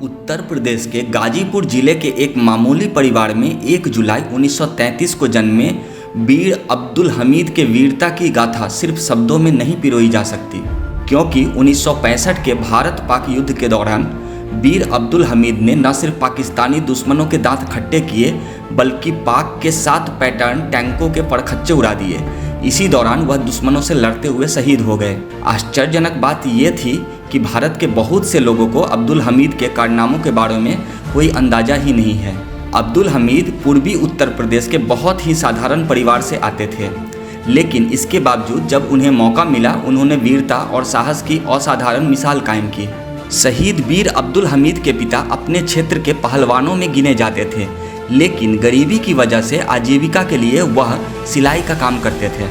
उत्तर प्रदेश के गाजीपुर जिले के एक मामूली परिवार में 1 जुलाई 1933 को जन्मे वीर अब्दुल हमीद के वीरता की गाथा सिर्फ शब्दों में नहीं पिरोई जा सकती, क्योंकि 1965 के भारत पाक युद्ध के दौरान वीर अब्दुल हमीद ने न सिर्फ पाकिस्तानी दुश्मनों के दांत खट्टे किए बल्कि पाक के 7 पैटर्न टैंकों के परखच्चे उड़ा दिए। इसी दौरान वह दुश्मनों से लड़ते हुए शहीद हो गए। आश्चर्यजनक बात यह थी कि भारत के बहुत से लोगों को अब्दुल हमीद के कारनामों के बारे में कोई अंदाजा ही नहीं है। अब्दुल हमीद पूर्वी उत्तर प्रदेश के बहुत ही साधारण परिवार से आते थे, लेकिन इसके बावजूद जब उन्हें मौका मिला उन्होंने वीरता और साहस की असाधारण मिसाल कायम की। शहीद वीर अब्दुल हमीद के पिता अपने क्षेत्र के पहलवानों में गिने जाते थे, लेकिन गरीबी की वजह से आजीविका के लिए वह सिलाई का काम करते थे।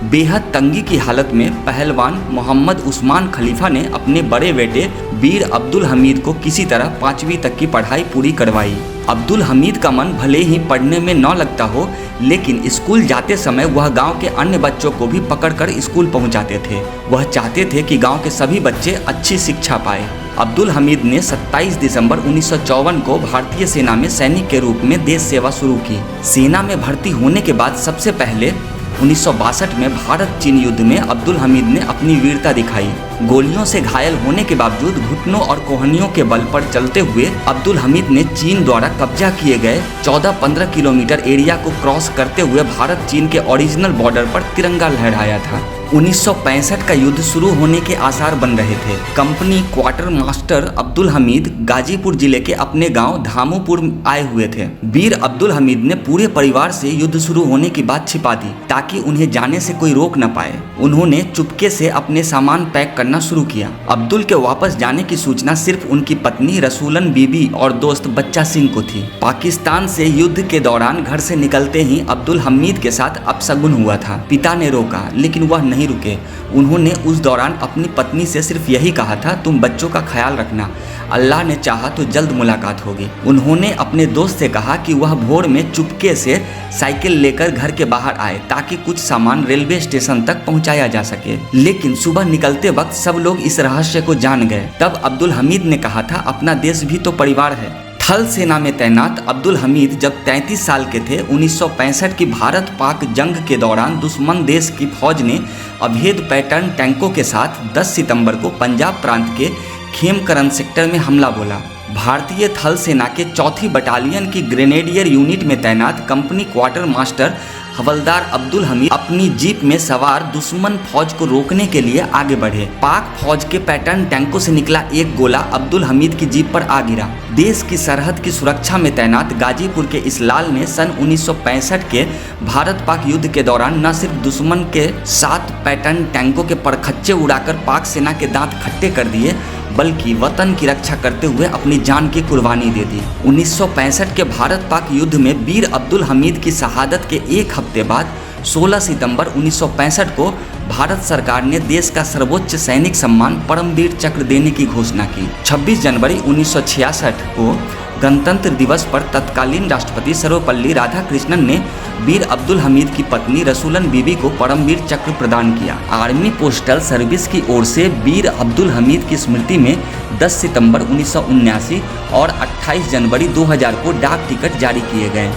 बेहद तंगी की हालत में पहलवान मोहम्मद उस्मान खलीफा ने अपने बड़े बेटे वीर अब्दुल हमीद को किसी तरह 5वीं तक की पढ़ाई पूरी करवाई। अब्दुल हमीद का मन भले ही पढ़ने में न लगता हो, लेकिन स्कूल जाते समय वह गांव के अन्य बच्चों को भी पकड़कर स्कूल पहुंचाते थे। वह चाहते थे कि गांव के सभी बच्चे अच्छी शिक्षा पाए। अब्दुल हमीद ने 27 दिसंबर 1954 को भारतीय सेना में सैनिक के रूप में देश सेवा शुरू की। सेना में भर्ती होने के बाद सबसे पहले 1962 में भारत चीन युद्ध में अब्दुल हमीद ने अपनी वीरता दिखाई। गोलियों से घायल होने के बावजूद घुटनों और कोहनियों के बल पर चलते हुए अब्दुल हमीद ने चीन द्वारा कब्जा किए गए 14-15 किलोमीटर एरिया को क्रॉस करते हुए भारत चीन के ओरिजिनल बॉर्डर पर तिरंगा लहराया था। 1965 का युद्ध शुरू होने के आसार बन रहे थे। Company quarter master Abdul Hamid Ghazipur जिले के अपने गांव धामोपुर आए हुए थे। वीर अब्दुल हमीद ने पूरे परिवार से युद्ध शुरू होने की बात छिपा दी ताकि उन्हें जाने से कोई रोक न पाए। उन्होंने चुपके से अपने सामान पैक करना शुरू किया। अब्दुल के वापस जाने की सूचना सिर्फ उनकी पत्नी रसूलन बीबी और दोस्त बच्चा सिंह को थी। पाकिस्तान से युद्ध के दौरान घर से निकलते ही अब्दुल हमीद के साथ अपशगुन हुआ था। पिता ने रोका, लेकिन वह नहीं रुके। उन्होंने उस दौरान अपनी पत्नी से सिर्फ यही कहा था, तुम बच्चों का ख्याल रखना, अल्लाह ने चाहा तो जल्द मुलाकात होगी। उन्होंने अपने दोस्त से कहा कि वह भोर में चुपके से साइकिल लेकर घर के बाहर आए ताकि कुछ सामान रेलवे स्टेशन तक पहुंचाया जा सके। लेकिन सुबह निकलते वक्त सब लोग इस रहस्य को जान गए। तब अब्दुल हमीद ने कहा था, अपना देश भी तो परिवार है। थल सेना में तैनात अब्दुल हमीद जब 33 साल के थे, 1965 की भारत पाक जंग के दौरान दुश्मन देश की फौज ने अभेद पैटर्न टैंकों के साथ 10 सितंबर को पंजाब प्रांत के खेमकरन सेक्टर में हमला बोला। भारतीय थल सेना के 4th बटालियन की ग्रेनेडियर यूनिट में तैनात कंपनी क्वार्टर मास्टर हवलदार अब्दुल हमीद अपनी जीप में सवार दुश्मन फौज को रोकने के लिए आगे बढ़े। पाक फौज के पैटर्न टैंकों से निकला एक गोला अब्दुल हमीद की जीप पर आ गिरा। देश की सरहद की सुरक्षा में तैनात गाजीपुर के इस लाल ने सन 1965 के भारत पाक युद्ध के दौरान न सिर्फ दुश्मन के 7 पैटर्न टैंकों के परखच्चे उड़ाकर पाक सेना के दांत खट्टे कर दिए, बल्कि वतन की रक्षा करते हुए अपनी जान की कुर्बानी दे दी। 1965 के भारत पाक युद्ध में वीर अब्दुल हमीद की शहादत के एक हफ्ते बाद 16 सितंबर 1965 को भारत सरकार ने देश का सर्वोच्च सैनिक सम्मान परमवीर चक्र देने की घोषणा की। 26 जनवरी 1966 को गणतंत्र दिवस पर तत्कालीन राष्ट्रपति सर्वपल्ली राधाकृष्णन ने वीर अब्दुल हमीद की पत्नी रसूलन बीबी को परमवीर चक्र प्रदान किया। आर्मी पोस्टल सर्विस की ओर से वीर अब्दुल हमीद की स्मृति में 10 सितंबर 1979 और 28 जनवरी 2000 को डाक टिकट जारी किए गए।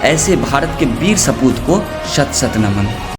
ऐसे भारत के वीर सपूत को शत शत नमन।